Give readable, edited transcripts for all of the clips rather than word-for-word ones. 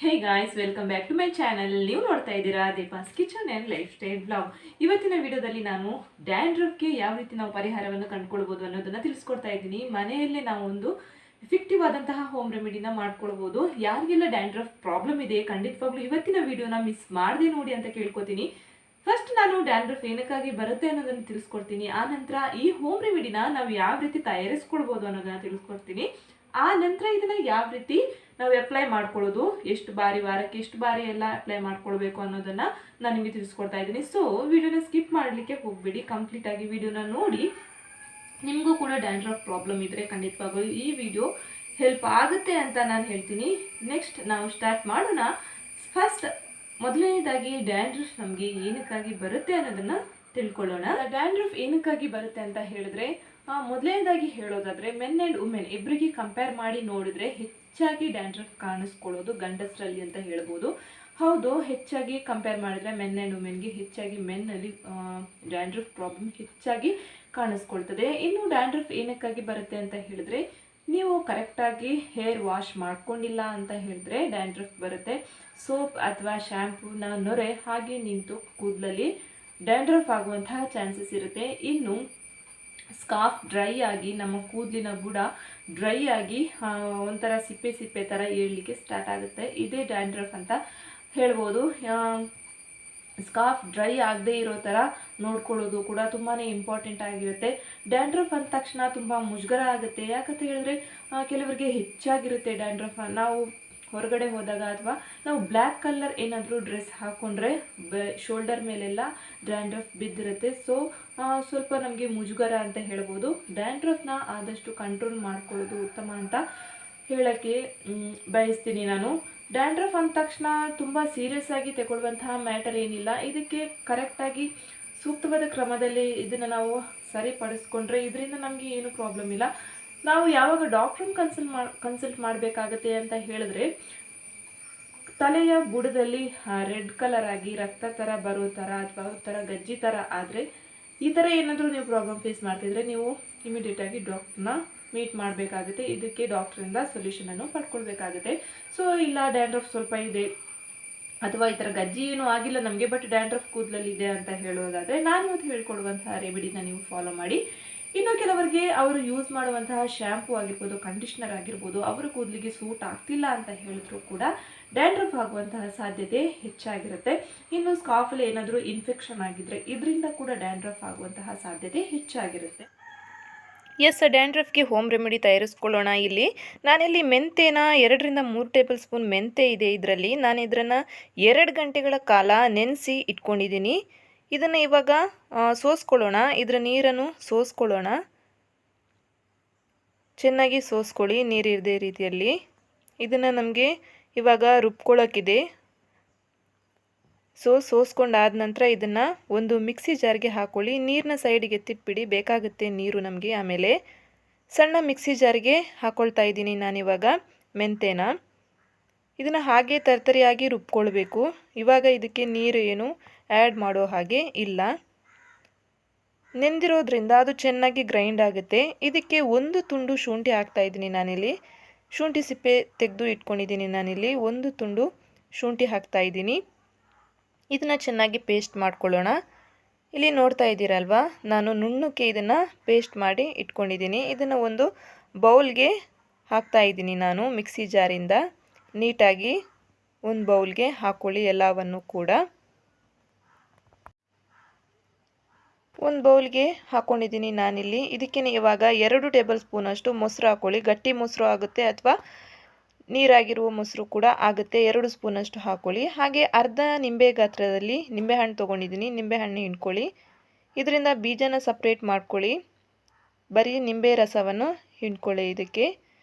Hey guys, welcome back to my channel. ನೀವು ನೋಡ್ತಾ ಇದ್ದೀರಾ Deepa's kitchen and life style blog. ಇವತ್ತಿನ ವಿಡಿಯೋದಲ್ಲಿ ನಾನು ಡ್ಯಾಂಡ್ರಫ್ಗೆ ಯಾವ ರೀತಿ ನಾವು ಪರಿಹಾರವನ್ನು ಕಂಡುಕೊಳ್ಬೋದು ಅನ್ನೋದನ್ನು ತಿಳಿಸ್ಕೊಡ್ತಾ ಇದ್ದೀನಿ. ಮನೆಯಲ್ಲೇ ನಾವು ಒಂದು ಎಫೆಕ್ಟಿವ್ ಆದಂತಹ ಹೋಮ್ ರೆಮಿಡಿನ ಮಾಡ್ಕೊಳ್ಬೋದು. ಯಾರಿಗೆಲ್ಲ ಡ್ಯಾಂಡ್ರಫ್ ಪ್ರಾಬ್ಲಮ್ ಇದೆ ಖಂಡಿತವಾಗ್ಲೂ ಇವತ್ತಿನ ವಿಡಿಯೋನ ಮಿಸ್ ಮಾಡದೆ ನೋಡಿ ಅಂತ ಕೇಳ್ಕೊತೀನಿ. ಫಸ್ಟ್ ನಾನು ಡ್ಯಾಂಡ್ರಫ್ ಏನಕ್ಕಾಗಿ ಬರುತ್ತೆ ಅನ್ನೋದನ್ನು ತಿಳಿಸ್ಕೊಡ್ತೀನಿ. ಆ ನಂತರ ಈ ಹೋಮ್ ರೆಮಿಡಿನ ನಾವು ಯಾವ ರೀತಿ ತಯಾರಿಸ್ಕೊಳ್ಬೋದು ಅನ್ನೋದನ್ನ ತಿಳಿಸ್ಕೊಡ್ತೀನಿ. ಆ ನಂತರ ಇದನ್ನ ಯಾವ ರೀತಿ ನಾವು ಅಪ್ಲೈ ಮಾಡ್ಕೊಳ್ಳೋದು, ಎಷ್ಟು ಬಾರಿ ವಾರಕ್ಕೆ ಎಷ್ಟು ಬಾರಿ ಎಲ್ಲ ಅಪ್ಲೈ ಮಾಡ್ಕೊಳ್ಬೇಕು ಅನ್ನೋದನ್ನ ನಾನು ನಿಮಗೆ ತಿಳಿಸ್ಕೊಡ್ತಾ ಇದ್ದೀನಿ. ಸೊ ವಿಡಿಯೋನ ಸ್ಕಿಪ್ ಮಾಡಲಿಕ್ಕೆ ಹೋಗ್ಬೇಡಿ, ಕಂಪ್ಲೀಟ್ ಆಗಿ ವಿಡಿಯೋನ ನೋಡಿ. ನಿಮಗೂ ಕೂಡ ಡ್ಯಾಂಡ್ರಫ್ ಪ್ರಾಬ್ಲಮ್ ಇದ್ರೆ ಖಂಡಿತವಾಗೂ ಈ ವಿಡಿಯೋ ಹೆಲ್ಪ್ ಆಗುತ್ತೆ ಅಂತ ನಾನು ಹೇಳ್ತೀನಿ. ನೆಕ್ಸ್ಟ್ ನಾವು ಸ್ಟಾರ್ಟ್ ಮಾಡೋಣ. ಫಸ್ಟ್ ಮೊದಲನೇದಾಗಿ ಡ್ಯಾಂಡ್ರಫ್ ನಮಗೆ ಏನಕ್ಕಾಗಿ ಬರುತ್ತೆ ಅನ್ನೋದನ್ನ ತಿಳ್ಕೊಳ್ಳೋಣ. ಡ್ಯಾಂಡ್ರಫ್ ಏನಕ್ಕಾಗಿ ಬರುತ್ತೆ ಅಂತ ಹೇಳಿದ್ರೆ, ಮೊದಲನೇದಾಗಿ ಹೇಳೋದಾದ್ರೆ ಮೆನ್ ಆ್ಯಂಡ್ ವುಮೆನ್ ಇಬ್ಬರಿಗೆ ಕಂಪೇರ್ ಮಾಡಿ ನೋಡಿದ್ರೆ ಹೆಚ್ಚಾಗಿ ಡ್ಯಾಂಡ್ರಫ್ ಕಾಣಿಸ್ಕೊಳ್ಳೋದು ಗಂಡಸರಲ್ಲಿ ಅಂತ ಹೇಳ್ಬೋದು. ಹೌದು, ಹೆಚ್ಚಾಗಿ ಕಂಪೇರ್ ಮಾಡಿದ್ರೆ ಮೆನ್ ಆ್ಯಂಡ್ ವುಮೆನ್ಗೆ ಹೆಚ್ಚಾಗಿ ಮೆನ್ನಲ್ಲಿ ಡ್ಯಾಂಡ್ರಫ್ ಪ್ರಾಬ್ಲಮ್ ಹೆಚ್ಚಾಗಿ ಕಾಣಿಸ್ಕೊಳ್ತದೆ. ಇನ್ನು ಡ್ಯಾಂಡ್ರಫ್ ಏನಕ್ಕಾಗಿ ಬರುತ್ತೆ ಅಂತ ಹೇಳಿದ್ರೆ, ನೀವು ಕರೆಕ್ಟಾಗಿ ಹೇರ್ ವಾಶ್ ಮಾಡ್ಕೊಂಡಿಲ್ಲ ಅಂತ ಹೇಳಿದ್ರೆ ಡ್ಯಾಂಡ್ರಫ್ ಬರುತ್ತೆ. ಸೋಪ್ ಅಥವಾ ಶ್ಯಾಂಪೂನ ನೊರೆ ಹಾಗೆ ನಿಂತು ಕೂದಲಲ್ಲಿ ಡ್ಯಾಂಡ್ರಫ್ ಆಗುವಂತಹ ಚಾನ್ಸಸ್ ಇರುತ್ತೆ. ಇನ್ನು ಸ್ಕಾರ್ಫ್ ಡ್ರೈ ಆಗಿ ನಮ್ಮ ಕೂದಲಿನ ಬುಡ ಡ್ರೈ ಆಗಿ ಒಂಥರ ಸಿಪ್ಪೆ ಸಿಪ್ಪೆ ಥರ ಏಳಲಿಕ್ಕೆ ಸ್ಟಾರ್ಟ್ ಆಗುತ್ತೆ. ಇದೇ ಡ್ಯಾಂಡ್ರಫ್ ಅಂತ ಹೇಳ್ಬೋದು. ಸ್ಕಾರ್ಫ್ ಡ್ರೈ ಆಗದೆ ಇರೋ ಥರ ನೋಡ್ಕೊಳ್ಳೋದು ಕೂಡ ತುಂಬಾ ಇಂಪಾರ್ಟೆಂಟ್ ಆಗಿರುತ್ತೆ. ಡ್ಯಾಂಡ್ರಫ್ ಅಂದ ತಕ್ಷಣ ತುಂಬ ಮುಜುಗರ ಆಗುತ್ತೆ. ಯಾಕಂತ ಹೇಳಿದ್ರೆ ಕೆಲವರಿಗೆ ಹೆಚ್ಚಾಗಿರುತ್ತೆ ಡ್ಯಾಂಡ್ರಫ್. ನಾವು ಹೊರಗಡೆ ಹೋದಾಗ ಅಥವಾ ನಾವು ಬ್ಲ್ಯಾಕ್ ಕಲರ್ ಏನಾದರೂ ಡ್ರೆಸ್ ಹಾಕ್ಕೊಂಡ್ರೆ ಶೋಲ್ಡರ್ ಮೇಲೆಲ್ಲ ಡ್ಯಾಂಡ್ರಫ್ ಬಿದ್ದಿರುತ್ತೆ. ಸೊ ಸ್ವಲ್ಪ ನಮಗೆ ಮುಜುಗರ ಅಂತ ಹೇಳ್ಬೋದು. ಡ್ಯಾಂಡ್ರಫ್ನ ಆದಷ್ಟು ಕಂಟ್ರೋಲ್ ಮಾಡ್ಕೊಳ್ಳೋದು ಉತ್ತಮ ಅಂತ ಹೇಳೋಕ್ಕೆ ಬಯಸ್ತೀನಿ ನಾನು. ಡ್ಯಾಂಡ್ರಫ್ ಅಂದ ತಕ್ಷಣ ತುಂಬ ಸೀರಿಯಸ್ ಆಗಿ ತಗೊಳ್ಳುವಂತಹ ಮ್ಯಾಟರ್ ಏನಿಲ್ಲ. ಇದಕ್ಕೆ ಕರೆಕ್ಟಾಗಿ ಸೂಕ್ತವಾದ ಕ್ರಮದಲ್ಲಿ ಇದನ್ನು ನಾವು ಸರಿಪಡಿಸ್ಕೊಂಡ್ರೆ ಇದರಿಂದ ನಮಗೆ ಏನು ಪ್ರಾಬ್ಲಮ್ ಇಲ್ಲ. ನಾವು ಯಾವಾಗ ಡಾಕ್ಟ್ರನ್ನ ಕನ್ಸಲ್ಟ್ ಮಾಡಬೇಕಾಗತ್ತೆ ಅಂತ ಹೇಳಿದ್ರೆ, ತಲೆಯ ಬುಡದಲ್ಲಿ ರೆಡ್ ಕಲರ್ ಆಗಿ ರಕ್ತ ಥರ ಬರೋ ಥರ ಅಥವಾ ಥರ ಗಜ್ಜಿ ಥರ ಆದರೆ, ಈ ಥರ ಏನಾದರೂ ನೀವು ಪ್ರಾಬ್ಲಮ್ ಫೇಸ್ ಮಾಡ್ತಿದ್ರೆ ನೀವು ಇಮಿಡಿಯೇಟಾಗಿ ಡಾಕ್ಟ್ರನ್ನ ಮೀಟ್ ಮಾಡಬೇಕಾಗುತ್ತೆ. ಇದಕ್ಕೆ ಡಾಕ್ಟ್ರಿಂದ ಸೊಲ್ಯೂಷನನ್ನು ಪಡ್ಕೊಳ್ಬೇಕಾಗುತ್ತೆ. ಸೊ ಇಲ್ಲ ಡ್ಯಾಂಡ್ರಫ್ ಸ್ವಲ್ಪ ಇದೆ ಅಥವಾ ಈ ಥರ ಗಜ್ಜಿ ಏನೂ ಆಗಿಲ್ಲ ನಮಗೆ, ಬಟ್ ಡ್ಯಾಂಡ್ರಫ್ ಕೂದಲಲ್ಲಿ ಇದೆ ಅಂತ ಹೇಳೋದಾದರೆ ನಾನು ಇವತ್ತು ಹೇಳ್ಕೊಡುವಂತಹ ರೆಮಿಡಿನ ನೀವು ಫಾಲೋ ಮಾಡಿ. ಇನ್ನು ಕೆಲವರಿಗೆ ಅವರು ಯೂಸ್ ಮಾಡುವಂತಹ ಶ್ಯಾಂಪೂ ಆಗಿರ್ಬೋದು, ಕಂಡೀಷ್ನರ್ ಆಗಿರ್ಬೋದು, ಅವರ ಕೂದಲಿಗೆ ಸೂಟ್ ಆಗ್ತಿಲ್ಲ ಅಂತ ಹೇಳಿದ್ರು ಕೂಡ ಡ್ಯಾಂಡ್ರಫ್ ಆಗುವಂತಹ ಸಾಧ್ಯತೆ ಹೆಚ್ಚಾಗಿರುತ್ತೆ. ಇನ್ನು ಸ್ಕಾರ್ಫಲ್ಲಿ ಏನಾದರೂ ಇನ್ಫೆಕ್ಷನ್ ಆಗಿದ್ರೆ ಇದರಿಂದ ಕೂಡ ಡ್ಯಾಂಡ್ರಫ್ ಆಗುವಂತಹ ಸಾಧ್ಯತೆ ಹೆಚ್ಚಾಗಿರುತ್ತೆ. ಎಸ್, ಡ್ಯಾಂಡ್ರಫ್ಗೆ ಹೋಮ್ ರೆಮಿಡಿ ತಯಾರಿಸ್ಕೊಳ್ಳೋಣ. ನಾನಿಲ್ಲಿ ಮೆಂತೆನ 2 ರಿಂದ 3 ಟೇಬಲ್ ಸ್ಪೂನ್ ಮೆಂತೆ ಇದೆ. ಇದರಲ್ಲಿ ನಾನು ಇದನ್ನು 2 ಗಂಟೆಗಳ ಕಾಲ ನೆನೆಸಿ ಇಟ್ಕೊಂಡಿದ್ದೀನಿ. ಇದನ್ನು ಇವಾಗ ಸೋಸ್ಕೊಳ್ಳೋಣ. ಇದರ ನೀರನ್ನು ಸೋಸ್ಕೊಳ್ಳೋಣ. ಚೆನ್ನಾಗಿ ಸೋಸ್ಕೊಳ್ಳಿ ನೀರಿರದೇ ರೀತಿಯಲ್ಲಿ. ಇದನ್ನು ನಮಗೆ ಇವಾಗ ರುಬ್ಕೊಳ್ಳೋಕ್ಕಿದೆ. ಸೋಸ್ಕೊಂಡಾದ ನಂತರ ಇದನ್ನು ಒಂದು ಮಿಕ್ಸಿ ಜಾರ್ಗೆ ಹಾಕ್ಕೊಳ್ಳಿ. ನೀರನ್ನ ಸೈಡಿಗೆ ಎತ್ತಿಟ್ಬಿಡಿ, ಬೇಕಾಗುತ್ತೆ ನೀರು ನಮಗೆ. ಆಮೇಲೆ ಸಣ್ಣ ಮಿಕ್ಸಿ ಜಾರ್ಗೆ ಹಾಕ್ಕೊಳ್ತಾ ಇದ್ದೀನಿ ನಾನಿವಾಗ ಮೆಂತೆನ. ಇದನ್ನು ಹಾಗೆ ತರ್ತರಿಯಾಗಿ ರುಬ್ಕೊಳ್ಬೇಕು. ಇವಾಗ ಇದಕ್ಕೆ ನೀರು ಏನು ಆ್ಯಡ್ ಮಾಡೋ ಹಾಗೆ ಇಲ್ಲ. ನೆಂದಿರೋದ್ರಿಂದ ಅದು ಚೆನ್ನಾಗಿ ಗ್ರೈಂಡ್ ಆಗುತ್ತೆ. ಇದಕ್ಕೆ 1 ತುಂಡು ಶುಂಠಿ ಹಾಕ್ತಾಯಿದ್ದೀನಿ ನಾನಿಲ್ಲಿ. ಶುಂಠಿ ಸಿಪ್ಪೆ ತೆಗೆದು ಇಟ್ಕೊಂಡಿದ್ದೀನಿ ನಾನಿಲ್ಲಿ. 1 ತುಂಡು ಶುಂಠಿ ಹಾಕ್ತಾಯಿದ್ದೀನಿ. ಇದನ್ನು ಚೆನ್ನಾಗಿ ಪೇಸ್ಟ್ ಮಾಡ್ಕೊಳ್ಳೋಣ. ಇಲ್ಲಿ ನೋಡ್ತಾ ಇದ್ದೀರಲ್ವಾ, ನಾನು ನುಣ್ಣಕ್ಕೆ ಇದನ್ನು ಪೇಸ್ಟ್ ಮಾಡಿ ಇಟ್ಕೊಂಡಿದ್ದೀನಿ. ಇದನ್ನು ಒಂದು ಬೌಲ್ಗೆ ಹಾಕ್ತಾಯಿದ್ದೀನಿ ನಾನು ಮಿಕ್ಸಿ ಜಾರಿಂದ. ನೀಟಾಗಿ ಒಂದು ಬೌಲ್ಗೆ ಹಾಕ್ಕೊಳ್ಳಿ ಎಲ್ಲವನ್ನು ಕೂಡ. ಒಂದು ಬೌಲ್ಗೆ ಹಾಕ್ಕೊಂಡಿದ್ದೀನಿ ನಾನಿಲ್ಲಿ. ಇದಕ್ಕೆ ಇವಾಗ 2 ಟೇಬಲ್ ಸ್ಪೂನಷ್ಟು ಮೊಸರು ಹಾಕ್ಕೊಳ್ಳಿ. ಗಟ್ಟಿ ಮೊಸರು ಆಗುತ್ತೆ ಅಥವಾ ನೀರಾಗಿರುವ ಮೊಸರು ಕೂಡ ಆಗುತ್ತೆ. 2 ಸ್ಪೂನಷ್ಟು ಹಾಕ್ಕೊಳ್ಳಿ. ಹಾಗೆ ಅರ್ಧ ನಿಂಬೆ ಗಾತ್ರದಲ್ಲಿ ನಿಂಬೆಹಣ್ಣು ತೊಗೊಂಡಿದ್ದೀನಿ. ನಿಂಬೆಹಣ್ಣು ಹಿಂಡ್ಕೊಳ್ಳಿ. ಇದರಿಂದ ಬೀಜನ ಸಪ್ರೇಟ್ ಮಾಡ್ಕೊಳ್ಳಿ. ಬರೀ ನಿಂಬೆ ರಸವನ್ನು ಹಿಂಡ್ಕೊಳ್ಳಿ. ಇದಕ್ಕೆ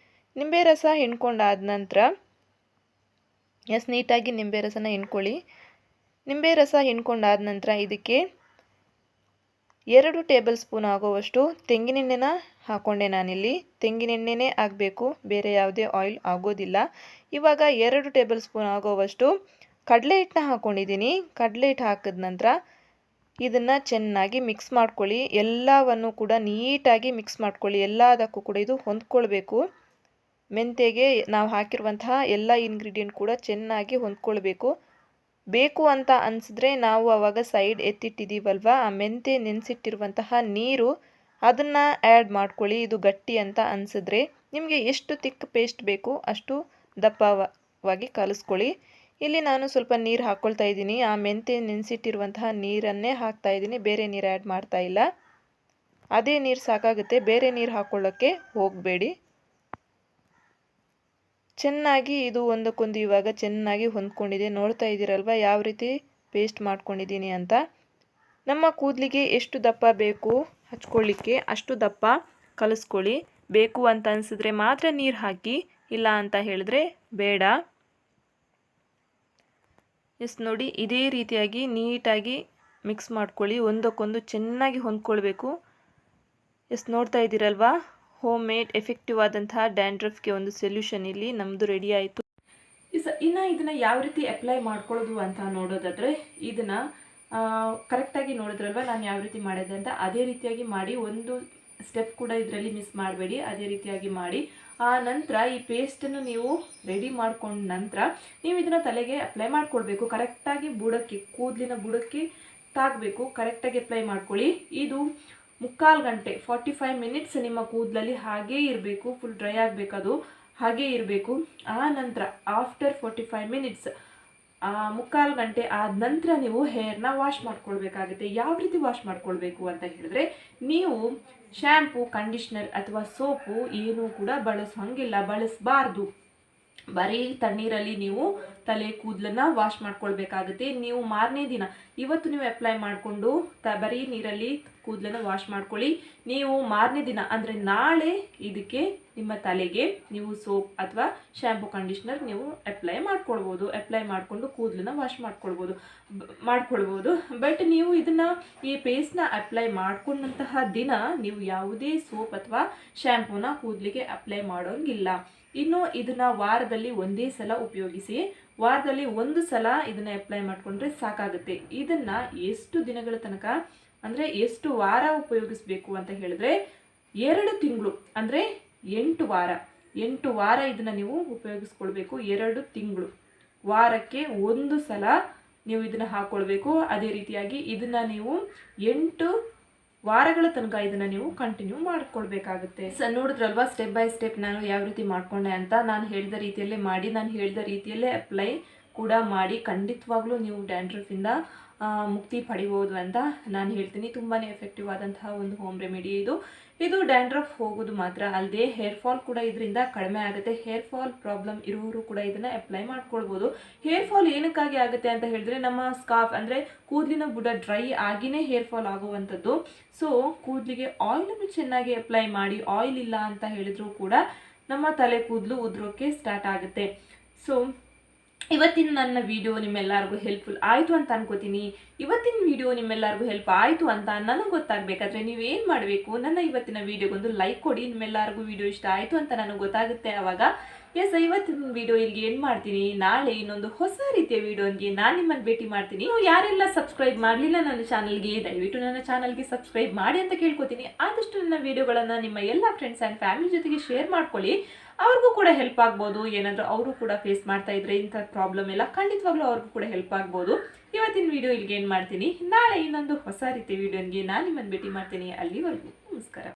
ನಿಂಬೆ ರಸ ಹಿಂಡ್ಕೊಂಡಾದ ನಂತರ ನೀಟಾಗಿ ನಿಂಬೆ ರಸನ ಹಿಂಡ್ಕೊಳ್ಳಿ. ನಿಂಬೆ ರಸ ಹಿಂಡ್ಕೊಂಡಾದ ನಂತರ ಇದಕ್ಕೆ 2 ಟೇಬಲ್ ಸ್ಪೂನ್ ಆಗುವಷ್ಟು ತೆಂಗಿನೆಣ್ಣೆನ ಹಾಕ್ಕೊಂಡೆ ನಾನಿಲ್ಲಿ. ತೆಂಗಿನೆಣ್ಣೆನೇ ಆಗಬೇಕು, ಬೇರೆ ಯಾವುದೇ ಆಯಿಲ್ ಆಗೋದಿಲ್ಲ. ಇವಾಗ 2 ಟೇಬಲ್ ಸ್ಪೂನ್ ಆಗೋವಷ್ಟು ಕಡಲೆ ಹಿಟ್ಟನ್ನ ಹಾಕ್ಕೊಂಡಿದ್ದೀನಿ. ಕಡಲೆ ಹಿಟ್ಟು ಹಾಕಿದ ನಂತರ ಇದನ್ನು ಚೆನ್ನಾಗಿ ಮಿಕ್ಸ್ ಮಾಡ್ಕೊಳ್ಳಿ. ಎಲ್ಲವನ್ನು ಕೂಡ ನೀಟಾಗಿ ಮಿಕ್ಸ್ ಮಾಡ್ಕೊಳ್ಳಿ. ಎಲ್ಲದಕ್ಕೂ ಕೂಡ ಇದು ಹೊಂದ್ಕೊಳ್ಬೇಕು. ಮೆಂತೆಗೆ ನಾವು ಹಾಕಿರುವಂತಹ ಎಲ್ಲ ಇಂಗ್ರೀಡಿಯೆಂಟ್ ಕೂಡ ಚೆನ್ನಾಗಿ ಹೊಂದ್ಕೊಳ್ಬೇಕು. ಬೇಕು ಅಂತ ಅನಿಸಿದ್ರೆ ನಾವು ಆವಾಗ ಸೈಡ್ ಎತ್ತಿಟ್ಟಿದ್ದೀವಲ್ವ, ಆ ಮೆಂತೆ ನೆನೆಸಿಟ್ಟಿರುವಂತಹ ನೀರು ಅದನ್ನು ಆ್ಯಡ್ ಮಾಡ್ಕೊಳ್ಳಿ. ಇದು ಗಟ್ಟಿ ಅಂತ ಅನಿಸಿದ್ರೆ ನಿಮಗೆ ಎಷ್ಟು ತಿಕ್ ಪೇಸ್ಟ್ ಬೇಕು ಅಷ್ಟು ದಪ್ಪವಾಗಿ ಕಲಿಸ್ಕೊಳ್ಳಿ. ಇಲ್ಲಿ ನಾನು ಸ್ವಲ್ಪ ನೀರು ಹಾಕ್ಕೊಳ್ತಾ ಇದ್ದೀನಿ. ಆ ಮೆಂತೆ ನೆನೆಸಿಟ್ಟಿರುವಂತಹ ನೀರನ್ನೇ ಹಾಕ್ತಾ ಇದ್ದೀನಿ, ಬೇರೆ ನೀರು ಆ್ಯಡ್ ಮಾಡ್ತಾ ಇಲ್ಲ. ಅದೇ ನೀರು ಸಾಕಾಗುತ್ತೆ, ಬೇರೆ ನೀರು ಹಾಕ್ಕೊಳ್ಳೋಕ್ಕೆ ಹೋಗಬೇಡಿ. ಚೆನ್ನಾಗಿ ಇದು ಒಂದಕ್ಕೊಂದು ಇವಾಗ ಚೆನ್ನಾಗಿ ಹೊಂದ್ಕೊಂಡಿದೆ. ನೋಡ್ತಾ ಇದ್ದೀರಲ್ವ ಯಾವ ರೀತಿ ಪೇಸ್ಟ್ ಮಾಡ್ಕೊಂಡಿದ್ದೀನಿ ಅಂತ. ನಮ್ಮ ಕೂದಲಿಗೆ ಎಷ್ಟು ದಪ್ಪ ಬೇಕು ಹಚ್ಕೊಳ್ಳಿಕ್ಕೆ ಅಷ್ಟು ದಪ್ಪ ಕಲಿಸ್ಕೊಳ್ಳಿ. ಬೇಕು ಅಂತ ಅನಿಸಿದ್ರೆ ಮಾತ್ರ ನೀರು ಹಾಕಿ, ಇಲ್ಲ ಅಂತ ಹೇಳಿದ್ರೆ ಬೇಡ. ನೋಡಿ ಇದೇ ರೀತಿಯಾಗಿ ನೀಟಾಗಿ ಮಿಕ್ಸ್ ಮಾಡ್ಕೊಳ್ಳಿ, ಒಂದಕ್ಕೊಂದು ಚೆನ್ನಾಗಿ ಹೊಂದ್ಕೊಳ್ಬೇಕು. ನೋಡ್ತಾ ಇದ್ದೀರಲ್ವಾ, ಹೋಮ್ ಮೇಡ್ ಎಫೆಕ್ಟಿವ್ ಆದಂತಹ ಡ್ಯಾಂಡ್ರಫ್ಗೆ ಒಂದು ಸೊಲ್ಯೂಷನ್ ಇಲ್ಲಿ ನಮ್ಮದು ರೆಡಿ ಆಯಿತು. ಇನ್ನು ಇದನ್ನು ಯಾವ ರೀತಿ ಅಪ್ಲೈ ಮಾಡ್ಕೊಳ್ಳೋದು ಅಂತ ನೋಡೋದಾದರೆ, ಇದನ್ನು ಕರೆಕ್ಟಾಗಿ ನೋಡಿದ್ರಲ್ವ ನಾನು ಯಾವ ರೀತಿ ಮಾಡಿದೆ ಅಂತ, ಅದೇ ರೀತಿಯಾಗಿ ಮಾಡಿ. ಒಂದು ಸ್ಟೆಪ್ ಕೂಡ ಇದರಲ್ಲಿ ಮಿಸ್ ಮಾಡಬೇಡಿ, ಅದೇ ರೀತಿಯಾಗಿ ಮಾಡಿ. ಆ ನಂತರ ಈ ಪೇಸ್ಟನ್ನು ನೀವು ರೆಡಿ ಮಾಡ್ಕೊಂಡ ನಂತರ ನೀವು ಇದನ್ನು ತಲೆಗೆ ಅಪ್ಲೈ ಮಾಡ್ಕೊಳ್ಬೇಕು. ಕರೆಕ್ಟಾಗಿ ಬುಡಕ್ಕೆ, ಕೂದಲಿನ ಬುಡಕ್ಕೆ ತಾಗಬೇಕು. ಕರೆಕ್ಟಾಗಿ ಅಪ್ಲೈ ಮಾಡ್ಕೊಳ್ಳಿ. ಇದು 3/4 ಗಂಟೆ 45 ಮಿನಿಟ್ಸ್ ನಿಮ್ಮ ಕೂದಲಲ್ಲಿ ಹಾಗೇ ಇರಬೇಕು. ಫುಲ್ ಡ್ರೈ ಆಗಬೇಕು, ಅದು ಹಾಗೇ ಇರಬೇಕು. ಆ ನಂತರ ಆಫ್ಟರ್ 45 ಮಿನಿಟ್ಸ್ 3/4 ಗಂಟೆ ಆದ ನಂತರ ನೀವು ಹೇರ್ನ ವಾಶ್ ಮಾಡ್ಕೊಳ್ಬೇಕಾಗುತ್ತೆ. ಯಾವ ರೀತಿ ವಾಶ್ ಮಾಡ್ಕೊಳ್ಬೇಕು ಅಂತ ಹೇಳಿದ್ರೆ, ನೀವು ಶ್ಯಾಂಪು, ಕಂಡೀಷ್ನರ್ ಅಥವಾ ಸೋಪು ಏನೂ ಕೂಡ ಬಳಸಬಾರ್ದು. ಬರೀ ತಣ್ಣೀರಲ್ಲಿ ನೀವು ತಲೆ ಕೂದಲನ್ನು ವಾಶ್ ಮಾಡ್ಕೊಳ್ಬೇಕಾಗುತ್ತೆ. ನೀವು ಮಾರನೇ ದಿನ, ಇವತ್ತು ನೀವು ಅಪ್ಲೈ ಮಾಡಿಕೊಂಡು ಬರೀ ನೀರಲ್ಲಿ ಕೂದಲನ್ನು ವಾಶ್ ಮಾಡ್ಕೊಳ್ಳಿ. ನೀವು ಮಾರನೇ ದಿನ ಅಂದರೆ ನಾಳೆ ಇದಕ್ಕೆ ನಿಮ್ಮ ತಲೆಗೆ ನೀವು ಸೋಪ್ ಅಥವಾ ಶ್ಯಾಂಪು, ಕಂಡೀಷ್ನರ್ ನೀವು ಅಪ್ಲೈ ಮಾಡ್ಕೊಳ್ಬೋದು. ಅಪ್ಲೈ ಮಾಡಿಕೊಂಡು ಕೂದಲನ್ನು ವಾಶ್ ಮಾಡ್ಕೊಳ್ಬೋದು. ಬಟ್ ನೀವು ಇದನ್ನು, ಈ ಪೇಸ್ಟ್ನ ಅಪ್ಲೈ ಮಾಡ್ಕೊಂಡಂತಹ ದಿನ ನೀವು ಯಾವುದೇ ಸೋಪ್ ಅಥವಾ ಶ್ಯಾಂಪೂನ ಕೂದಲಿಗೆ ಅಪ್ಲೈ ಮಾಡೋಂಗಿಲ್ಲ. ಇನ್ನು ಇದನ್ನು ವಾರದಲ್ಲಿ ಒಂದೇ ಸಲ ಉಪಯೋಗಿಸಿ. ವಾರದಲ್ಲಿ ಒಂದು ಸಲ ಇದನ್ನು ಅಪ್ಲೈ ಮಾಡಿಕೊಂಡ್ರೆ ಸಾಕಾಗುತ್ತೆ. ಇದನ್ನು ಎಷ್ಟು ದಿನಗಳ ತನಕ ಅಂದರೆ ಎಷ್ಟು ವಾರ ಉಪಯೋಗಿಸಬೇಕು ಅಂತ ಹೇಳಿದ್ರೆ 2 ತಿಂಗಳು ಅಂದರೆ 8 ವಾರ ಇದನ್ನು ನೀವು ಉಪಯೋಗಿಸ್ಕೊಳ್ಬೇಕು. 2 ತಿಂಗಳು, ವಾರಕ್ಕೆ ಒಂದು ಸಲ ನೀವು ಇದನ್ನು ಹಾಕ್ಕೊಳ್ಬೇಕು. ಅದೇ ರೀತಿಯಾಗಿ ಇದನ್ನು ನೀವು 8 ವಾರಗಳ ತನಕ ಇದನ್ನು ನೀವು ಕಂಟಿನ್ಯೂ ಮಾಡ್ಕೊಳ್ಬೇಕಾಗುತ್ತೆ. ನೋಡಿದ್ರಲ್ವಾ ಸ್ಟೆಪ್ ಬೈ ಸ್ಟೆಪ್ ನಾನು ಯಾವ ರೀತಿ ಮಾಡ್ಕೊಂಡೆ ಅಂತ. ನಾನು ಹೇಳಿದ ರೀತಿಯಲ್ಲೇ ಮಾಡಿ, ನಾನು ಹೇಳಿದ ರೀತಿಯಲ್ಲೇ ಅಪ್ಲೈ ಕೂಡ ಮಾಡಿ. ಖಂಡಿತವಾಗ್ಲೂ ನೀವು ಡ್ಯಾಂಡ್ರಫಿಂದ ಮುಕ್ತಿ ಪಡಿಬೋದು ಅಂತ ನಾನು ಹೇಳ್ತೀನಿ. ತುಂಬಾ ಎಫೆಕ್ಟಿವ್ ಆದಂತಹ ಒಂದು ಹೋಮ್ ರೆಮಿಡಿ ಇದು ಡ್ಯಾಂಡ್ರಫ್ ಹೋಗೋದು ಮಾತ್ರ ಅಲ್ಲದೆ ಹೇರ್ ಫಾಲ್ ಕೂಡ ಇದರಿಂದ ಕಡಿಮೆ ಆಗುತ್ತೆ. ಹೇರ್ ಫಾಲ್ ಪ್ರಾಬ್ಲಮ್ ಇರೋರು ಕೂಡ ಇದನ್ನು ಅಪ್ಲೈ ಮಾಡ್ಕೊಳ್ಬೋದು. ಹೇರ್ ಫಾಲ್ ಏನಕ್ಕಾಗಿ ಆಗುತ್ತೆ ಅಂತ ಹೇಳಿದ್ರೆ, ನಮ್ಮ ಸ್ಕಾರ್ಫ್ ಅಂದರೆ ಕೂದಲಿನ ಬುಡ ಡ್ರೈ ಆಗಿನೇ ಹೇರ್ ಫಾಲ್ ಆಗುವಂಥದ್ದು. ಸೊ ಕೂದಲಿಗೆ ಆಯಿಲನ್ನು ಚೆನ್ನಾಗಿ ಅಪ್ಲೈ ಮಾಡಿ. ಆಯಿಲ್ ಇಲ್ಲ ಅಂತ ಹೇಳಿದ್ರು ಕೂಡ ನಮ್ಮ ತಲೆ ಕೂದಲು ಉದುರೋಕ್ಕೆ ಸ್ಟಾರ್ಟ್ ಆಗುತ್ತೆ. ಸೊ ಇವತ್ತಿನ ನನ್ನ ವಿಡಿಯೋ ನಿಮ್ಮೆಲ್ಲರಿಗೂ ಹೆಲ್ಪ್ಫುಲ್ ಆಯಿತು ಅಂತ ಅನ್ಕೋತೀನಿ. ಇವತ್ತಿನ ವಿಡಿಯೋ ನಿಮ್ಮೆಲ್ಲರಿಗೂ ಹೆಲ್ಪ್ ಆಯಿತು ಅಂತ ನನಗೆ ಗೊತ್ತಾಗಬೇಕಾದ್ರೆ ನೀವೇನು ಮಾಡಬೇಕು, ನನ್ನ ಇವತ್ತಿನ ವಿಡಿಯೋಗೊಂದು ಲೈಕ್ ಕೊಡಿ. ನಿಮ್ಮೆಲ್ಲರಿಗೂ ವಿಡಿಯೋ ಇಷ್ಟ ಆಯಿತು ಅಂತ ನನಗೆ ಗೊತ್ತಾಗುತ್ತೆ. ಆವಾಗ ಇವತ್ತಿನ ವಿಡಿಯೋ ಇಲ್ಲಿಗೆ ಎಂಡ್ ಮಾಡ್ತೀನಿ. ನಾಳೆ ಇನ್ನೊಂದು ಹೊಸ ರೀತಿಯ ವಿಡಿಯೋಗೆ ನಾನು ನಿಮ್ಮನ್ನು ಭೇಟಿ ಮಾಡ್ತೀನಿ. ನೀವು ಯಾರೆಲ್ಲ ಸಬ್ಸ್ಕ್ರೈಬ್ ಮಾಡಲಿಲ್ಲ ನನ್ನ ಚಾನಲ್ಗೆ, ದಯವಿಟ್ಟು ನನ್ನ ಚಾನಲ್ಗೆ ಸಬ್ಸ್ಕ್ರೈಬ್ ಮಾಡಿ ಅಂತ ಕೇಳ್ಕೊತೀನಿ. ಆದಷ್ಟು ನನ್ನ ವಿಡಿಯೋಗಳನ್ನು ನಿಮ್ಮ ಎಲ್ಲ ಫ್ರೆಂಡ್ಸ್ ಆ್ಯಂಡ್ ಫ್ಯಾಮಿಲಿ ಜೊತೆಗೆ ಶೇರ್ ಮಾಡ್ಕೊಳ್ಳಿ. ಅವ್ರಿಗೂ ಕೂಡ ಹೆಲ್ಪ್ ಆಗ್ಬೋದು. ಏನಾದರೂ ಅವರು ಕೂಡ ಫೇಸ್ ಮಾಡ್ತಾ ಇದ್ರೆ ಇಂಥ ಪ್ರಾಬ್ಲಮ್ ಎಲ್ಲ, ಖಂಡಿತವಾಗ್ಲೂ ಅವ್ರಿಗೂ ಕೂಡ ಹೆಲ್ಪ್ ಆಗ್ಬೋದು. ಇವತ್ತಿನ ವಿಡಿಯೋ ಇಲ್ಲಿಗೆ ಏನು ಮಾಡ್ತೀನಿ. ನಾಳೆ ಇನ್ನೊಂದು ಹೊಸ ರೀತಿಯ ವಿಡಿಯೋಗೆ ನಾನು ನಿಮ್ಮನ್ನು ಭೇಟಿ ಮಾಡ್ತೀನಿ. ಅಲ್ಲಿವರೆಗೂ ನಮಸ್ಕಾರ.